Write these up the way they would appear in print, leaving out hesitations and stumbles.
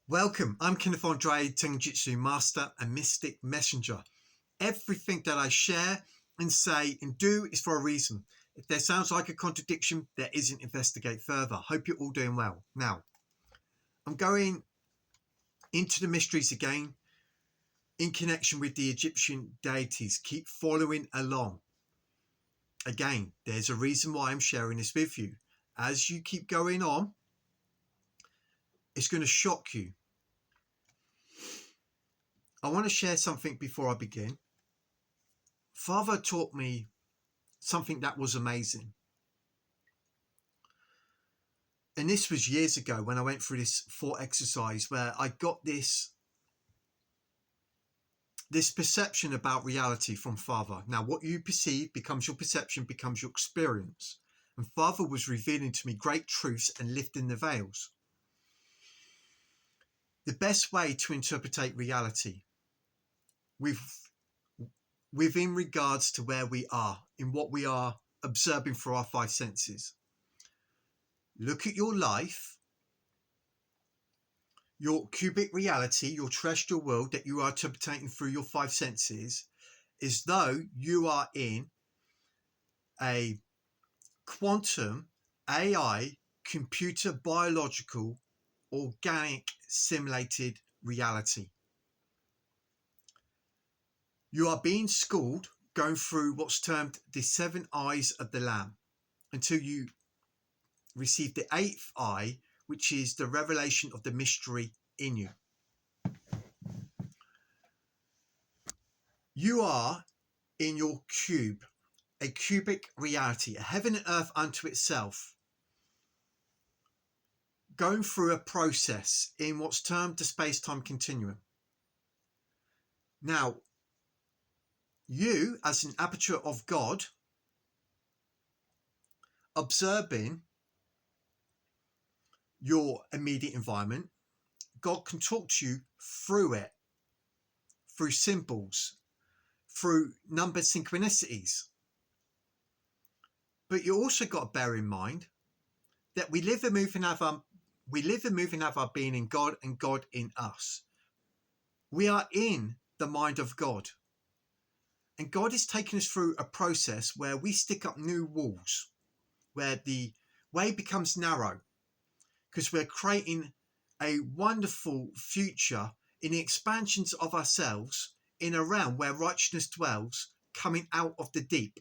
Welcome, I'm Conform Tenjutsu Master and Mystic Messenger. Everything that I share and say and do is for a reason. If there sounds like a contradiction, there isn't. Investigate further. Hope you're all doing well. Now, I'm going into the mysteries again in connection with the Egyptian deities. Keep following along. Again, there's a reason why I'm sharing this with you. As you keep going on, it's going to shock you. I want to share something before I begin. Father taught me something that was amazing. And this was years ago when I went through this thought exercise where I got this perception about reality from Father. Now, what you perceive becomes your perception, becomes your experience. And Father was revealing to me great truths and lifting the veils. The best way to interpret reality within regards to where we are, in what we are observing through our five senses. Look at your life, your cubic reality, your terrestrial world that you are interpreting through your five senses, as though you are in a quantum AI computer biological organic simulated reality. You are being schooled, going through what's termed the 7 eyes of the Lamb until you receive the 8th eye, which is the revelation of the mystery in you. You are in your cube, a cubic reality, a heaven and earth unto itself, going through a process in what's termed the space-time continuum. Now, you, as an aperture of God, observing your immediate environment, God can talk to you through it, through symbols, through numbered synchronicities. But you also got to bear in mind that we live and move and have our being in God and God in us. We are in the mind of God. And God is taking us through a process where we stick up new walls, where the way becomes narrow, because we're creating a wonderful future in the expansions of ourselves in a realm where righteousness dwells, coming out of the deep.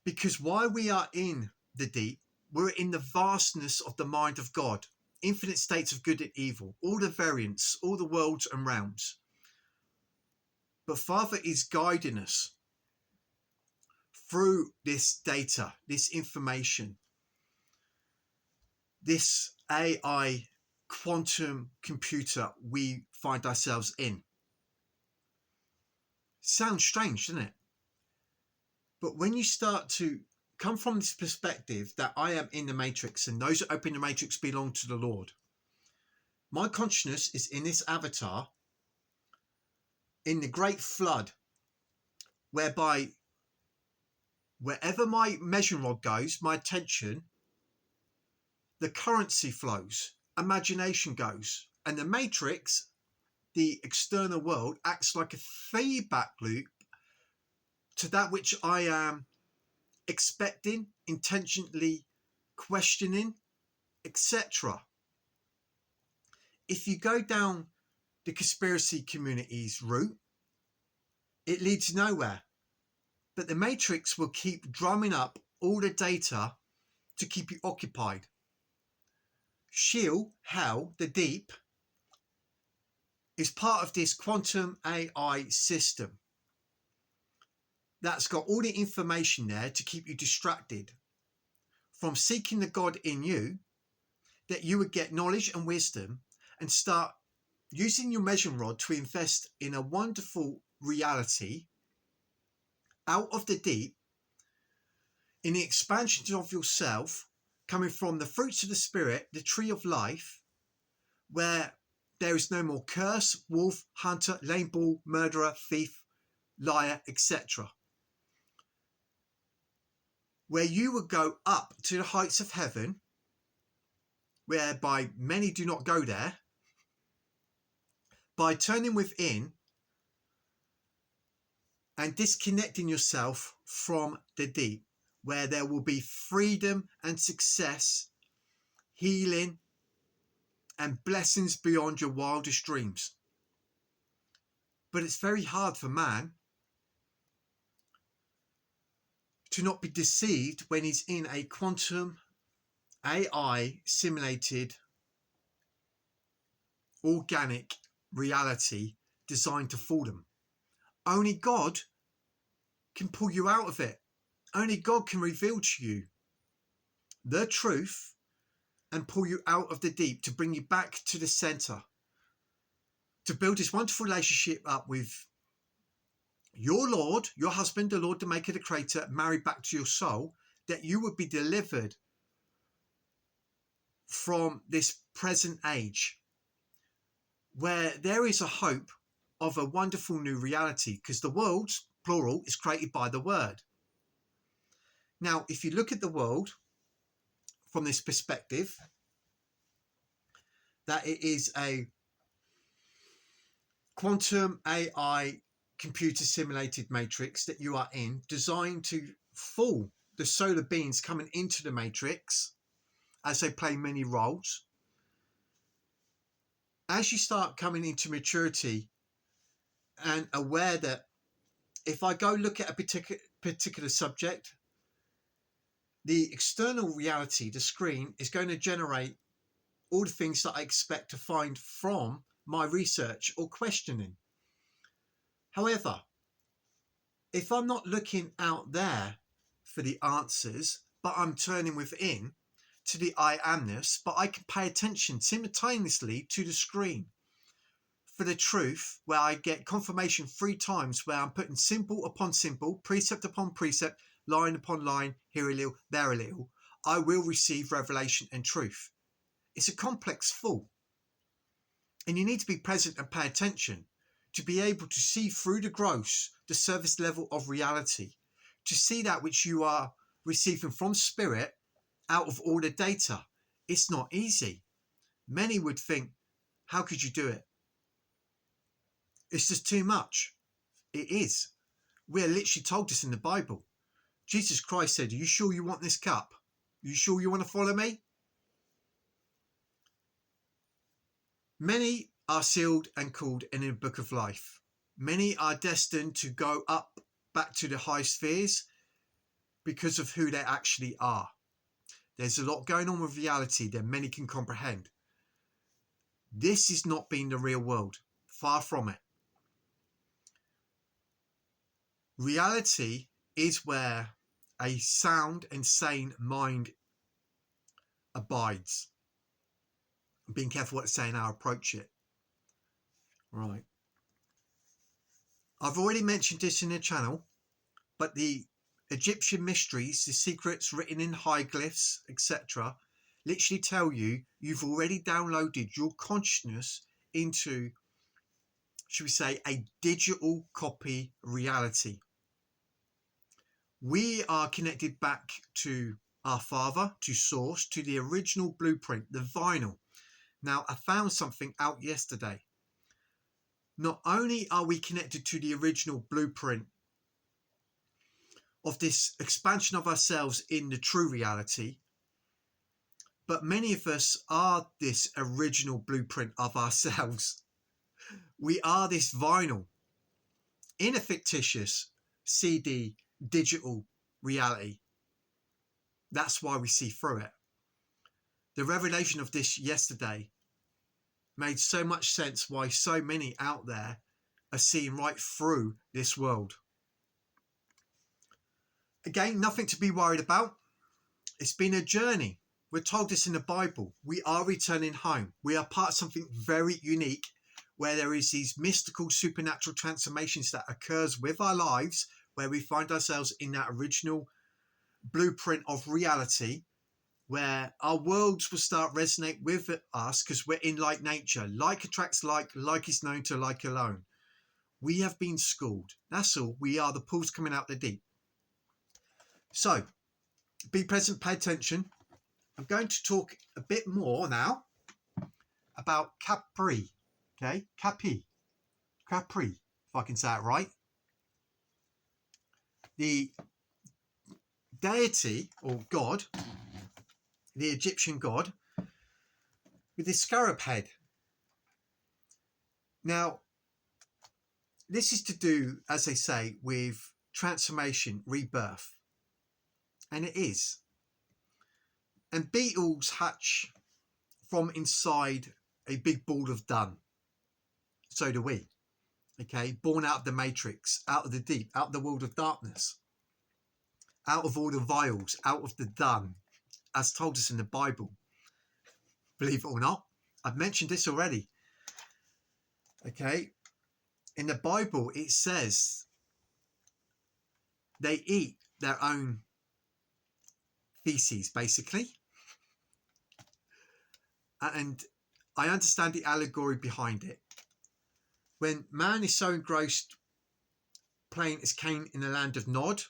Because while we are in the deep, we're in the vastness of the mind of God, infinite states of good and evil, all the variants, all the worlds and realms. But Father is guiding us through this data, this information, this AI quantum computer we find ourselves in. Sounds strange, doesn't it? But when you start to come from this perspective that I am in the matrix and those that open the matrix belong to the Lord, my consciousness is in this avatar in the great flood, whereby wherever my measuring rod goes, my attention, the currency flows, imagination goes, and the matrix, the external world, acts like a feedback loop to that which I am expecting, intentionally questioning, etc. If you go down the conspiracy community's route, it leads nowhere. But the matrix will keep drumming up all the data to keep you occupied. Sheol, hell, the deep, is part of this quantum AI system that's got all the information there to keep you distracted from seeking the God in you, that you would get knowledge and wisdom and start using your measuring rod to invest in a wonderful reality out of the deep, in the expansion of yourself, coming from the fruits of the Spirit, the tree of life, where there is no more curse, wolf, hunter, lame bull, murderer, thief, liar, etc. Where you would go up to the heights of heaven whereby many do not go there, by turning within and disconnecting yourself from the deep, where there will be freedom and success, healing, and blessings beyond your wildest dreams. But it's very hard for man to not be deceived when he's in a quantum AI simulated organic reality designed to fool them. Only God can pull you out of it. Only God can reveal to you the truth and pull you out of the deep to bring you back to the center, to build this wonderful relationship up with your Lord, your husband, the Lord, the maker, the creator, married back to your soul, that you would be delivered from this present age where there is a hope of a wonderful new reality, because the world, plural, is created by the word. Now, if you look at the world from this perspective, that it is a quantum AI computer simulated matrix that you are in, designed to fool the solar beings coming into the matrix as they play many roles. As you start coming into maturity and aware that if I go look at a particular subject, the external reality, the screen, is going to generate all the things that I expect to find from my research or questioning. However, if I'm not looking out there for the answers, but I'm turning within to the I amness, but I can pay attention simultaneously to the screen for the truth, where I get confirmation 3 times, where I'm putting symbol upon symbol, precept upon precept, line upon line, here a little, there a little, I will receive revelation and truth. It's a complex fool. And you need to be present and pay attention to be able to see through the gross, the surface level of reality, to see that which you are receiving from spirit out of all the data. It's not easy. Many would think, how could you do it? It's just too much. It is. We're literally told this in the Bible. Jesus Christ said, are you sure you want this cup? Are you sure you want to follow me? Many are sealed and called in the book of life. Many are destined to go up back to the high spheres because of who they actually are. There's a lot going on with reality that many can comprehend. This is not being the real world. Far from it. Reality is where a sound and sane mind abides. Being careful what to say and how I approach it. Right. I've already mentioned this in the channel, but the Egyptian mysteries, the secrets written in hieroglyphs, etc., literally tell you you've already downloaded your consciousness into, should we say, a digital copy reality. We are connected back to our Father, to Source, to the original blueprint, the vinyl. Now, I found something out yesterday. Not only are we connected to the original blueprint of this expansion of ourselves in the true reality, but many of us are this original blueprint of ourselves. We are this vinyl in a fictitious CD digital reality. That's why we see through it. The revelation of this yesterday made so much sense why so many out there are seeing right through this world. Again, nothing to be worried about. It's been a journey. We're told this in the Bible. We are returning home. We are part of something very unique, where there is these mystical supernatural transformations that occurs with our lives, where we find ourselves in that original blueprint of reality, where our worlds will start resonate with us because we're in like nature. Like attracts like is known to like alone. We have been schooled. That's all. We are the pools coming out the deep. So, be present, pay attention. I'm going to talk a bit more now about Capri. Okay, Capri, if I can say it right. The deity or god, the Egyptian god, with his scarab head. Now, this is to do, as they say, with transformation, rebirth. And it is. And beetles hatch from inside a big ball of dung. So do we. Okay, born out of the matrix, out of the deep, out of the world of darkness, out of all the vials, out of the dung, as told us in the Bible. Believe it or not, I've mentioned this already. Okay, in the Bible it says they eat their own feces, basically. And I understand the allegory behind it. When man is so engrossed playing as Cain in the land of Nod,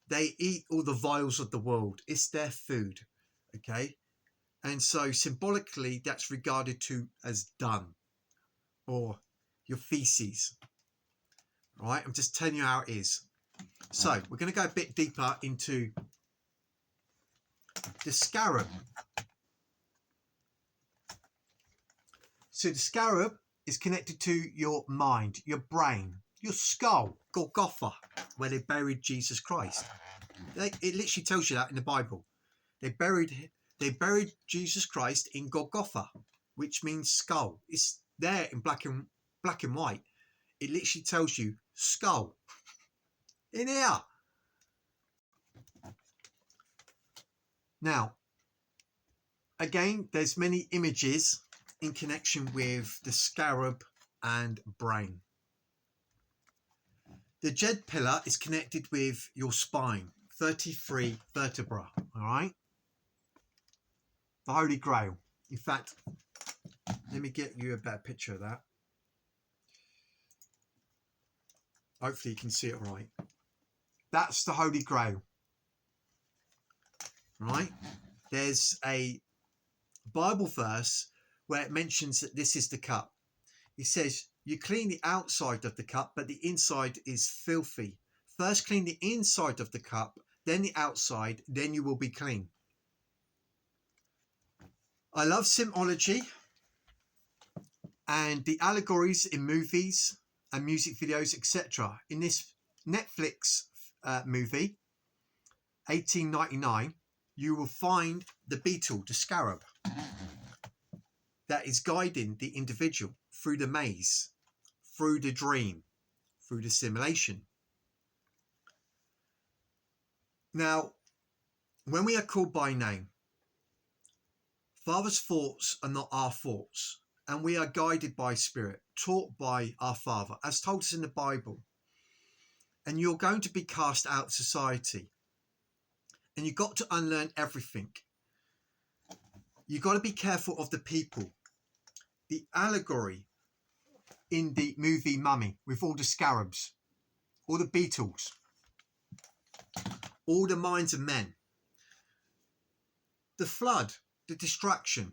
they eat all the vials of the world. It's their food, okay? And so symbolically, that's regarded to as dung or your feces. All right, I'm just telling you how it is. So we're going to go a bit deeper into the scarab. So the scarab is connected to your mind, your brain, your skull, Golgotha, where they buried Jesus Christ. It literally tells you that in the Bible. They buried Jesus Christ in Golgotha, which means skull. It's there in black and white. It literally tells you skull. In here. Now, again, there's many images in connection with the scarab and brain. The Jed pillar is connected with your spine, 33 vertebra, all right? The Holy Grail. In fact, let me get you a better picture of that. Hopefully you can see it right. That's the Holy Grail, right? There's a Bible verse where it mentions that this is the cup. It says, you clean the outside of the cup, but the inside is filthy. First clean the inside of the cup, then the outside, then you will be clean. I love symbology and the allegories in movies and music videos, etc. In this Netflix movie, 1899, you will find the Beetle, the Scarab, that is guiding the individual through the maze, through the dream, through the simulation. Now, when we are called by name, Father's thoughts are not our thoughts, and we are guided by Spirit, taught by our Father, as told us in the Bible. And you're going to be cast out of society, and you've got to unlearn everything. You've got to be careful of the people. The allegory in the movie Mummy with all the scarabs, all the beetles, all the minds of men, the flood, the distraction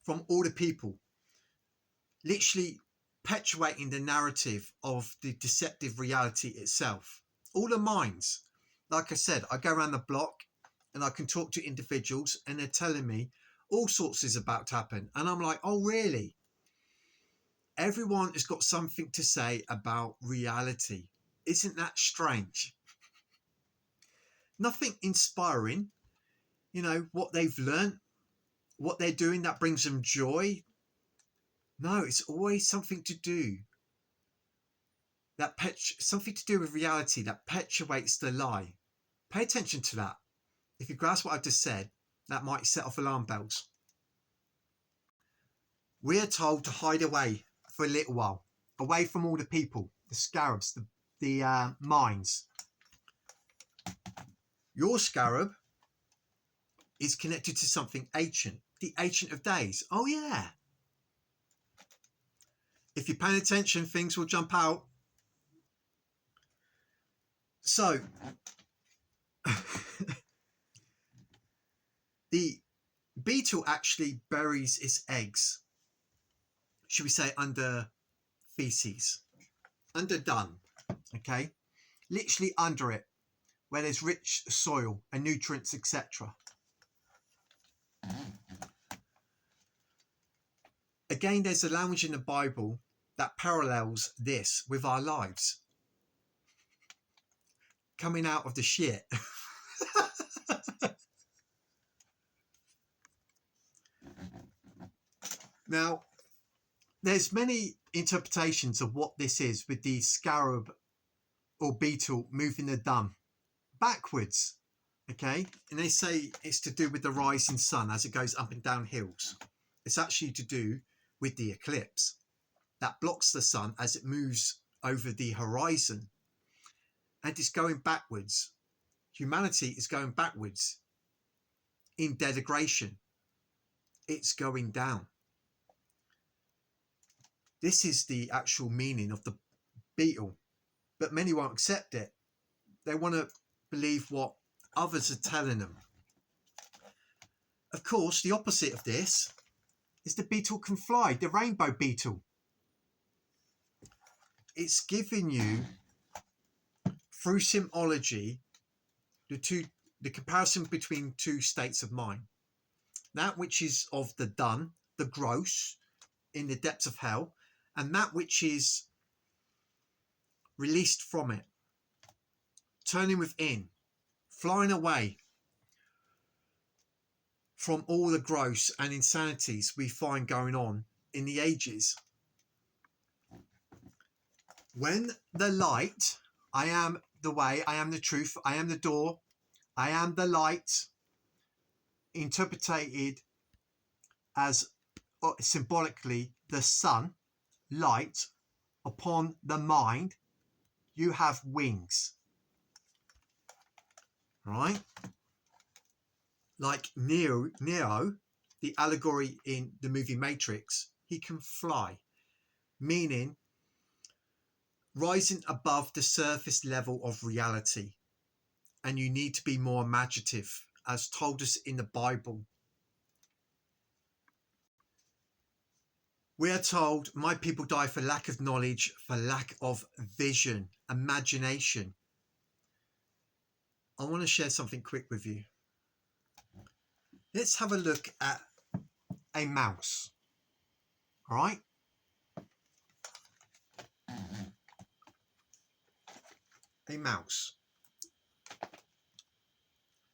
from all the people, literally perpetuating the narrative of the deceptive reality itself. All the minds. Like I said, I go around the block and I can talk to individuals and they're telling me all sorts is about to happen. And I'm like, oh, really? Everyone has got something to say about reality. Isn't that strange? Nothing inspiring. You know, what they've learned, what they're doing that brings them joy. No, it's always something to do. Something to do with reality that perpetuates the lie. Pay attention to that. If you grasp what I've just said, that might set off alarm bells. We are told to hide away for a little while, away from all the people, the scarabs, the mines. Your scarab is connected to something ancient, the Ancient of Days. Oh yeah. If you're paying attention, things will jump out. So, The beetle actually buries its eggs, should we say, under feces, under dung, okay? Literally under it, where there's rich soil and nutrients, etc. Again, there's a language in the Bible that parallels this with our lives. Coming out of the shit. Now, there's many interpretations of what this is with the scarab or beetle moving the dung backwards, okay? And they say it's to do with the rising sun as it goes up and down hills. It's actually to do with the eclipse that blocks the sun as it moves over the horizon. And it's going backwards. Humanity is going backwards in degradation. It's going down. This is the actual meaning of the beetle, but many won't accept it. They want to believe what others are telling them. Of course, the opposite of this is the beetle can fly, the rainbow beetle. It's giving you, through symbology, the comparison between two states of mind. That which is of the done, the gross, in the depths of hell, and that which is released from it, turning within, flying away from all the gross and insanities we find going on in the ages. When the light, I am the way, I am the truth, I am the door, I am the light, interpreted as symbolically the sun, light, upon the mind, you have wings. Right? Like Neo, the allegory in the movie Matrix, he can fly, meaning rising above the surface level of reality. And you need to be more imaginative, as told us in the Bible. We are told, my people die for lack of knowledge, for lack of vision, imagination. I want to share something quick with you. Let's have a look at a mouse. All right? A mouse.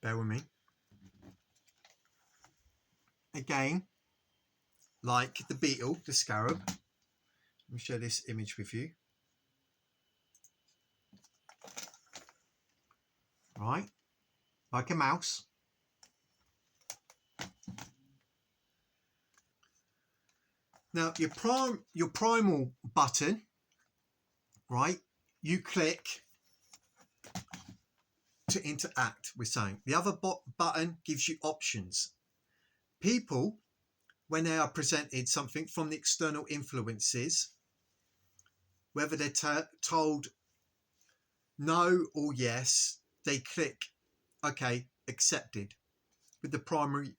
Bear with me. Again, like the beetle, the scarab. Let me share this image with you. Right? Like a mouse. Now, your primal button, right? You click to interact with something. The other button gives you options. People, when they are presented something from the external influences, whether they're told no or yes, they click, okay, accepted, with the primary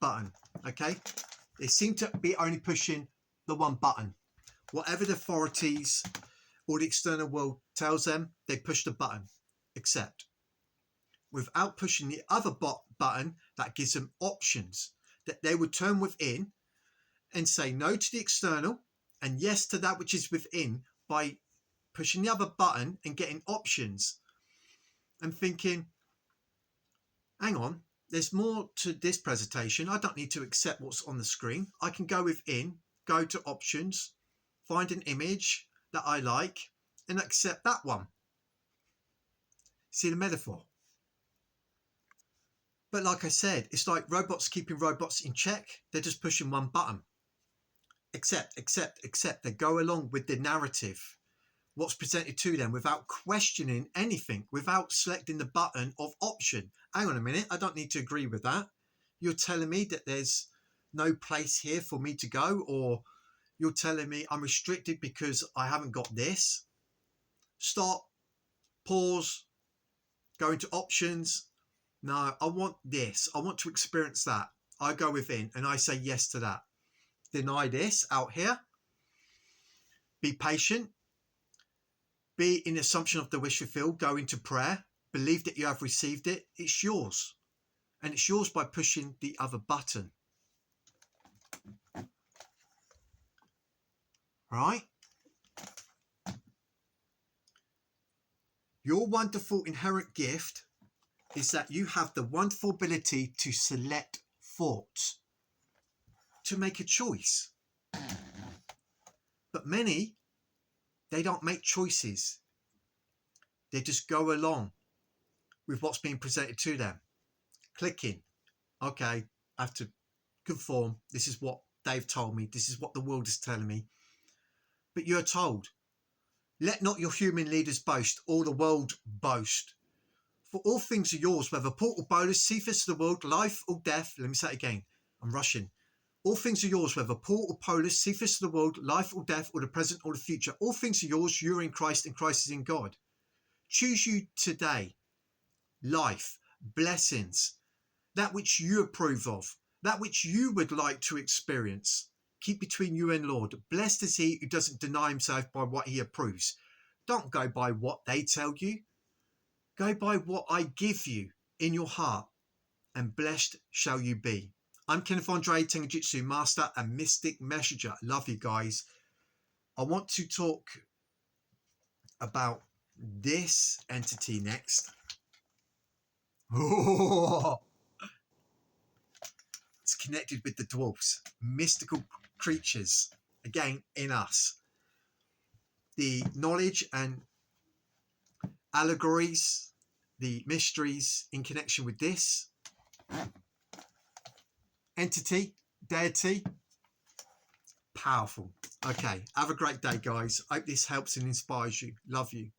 button, okay? They seem to be only pushing the one button. Whatever the authorities or the external world tells them, they push the button, accept, without pushing the other button that gives them options, that they would turn within and say no to the external and yes to that which is within by pushing the other button and getting options and thinking, hang on, there's more to this presentation. I don't need to accept what's on the screen. I can go within, go to options, find an image that I like and accept that one. See the metaphor? But like I said, it's like robots keeping robots in check. They're just pushing one button. Accept, accept, accept. They go along with the narrative, what's presented to them, without questioning anything, without selecting the button of option. Hang on a minute, I don't need to agree with that. You're telling me that there's no place here for me to go, or you're telling me I'm restricted because I haven't got this. Stop, pause, go into options, No, I want this. I want to experience that. I go within and I say yes to that. Deny this out here. Be patient. Be in assumption of the wish fulfilled. Go into prayer. Believe that you have received it. It's yours. And it's yours by pushing the other button. Right? Your wonderful inherent gift is that you have the wonderful ability to select thoughts, to make a choice. But many, they don't make choices. They just go along with what's being presented to them. Clicking. Okay, I have to conform. This is what they've told me. This is what the world is telling me. But you're told, let not your human leaders boast, or the world boast. For all things are yours, whether port or bolus, Cephas of the world, life or death. Let me say it again. I'm rushing. All things are yours, whether port or polis, Cephas of the world, life or death, or the present or the future. All things are yours. You're in Christ, and Christ is in God. Choose you today life, blessings, that which you approve of, that which you would like to experience. Keep between you and Lord. Blessed is he who doesn't deny himself by what he approves. Don't go by what they tell you. Go by what I give you in your heart, and blessed shall you be. I'm Kenneth Andre, Tenjutsu Master and Mystic Messenger. Love you guys. I want to talk about this entity next. Oh, it's connected with the dwarfs, mystical creatures, again in us. The knowledge and allegories, the mysteries in connection with this entity, deity, powerful. Okay, have a great day, guys. Hope this helps and inspires you. Love you.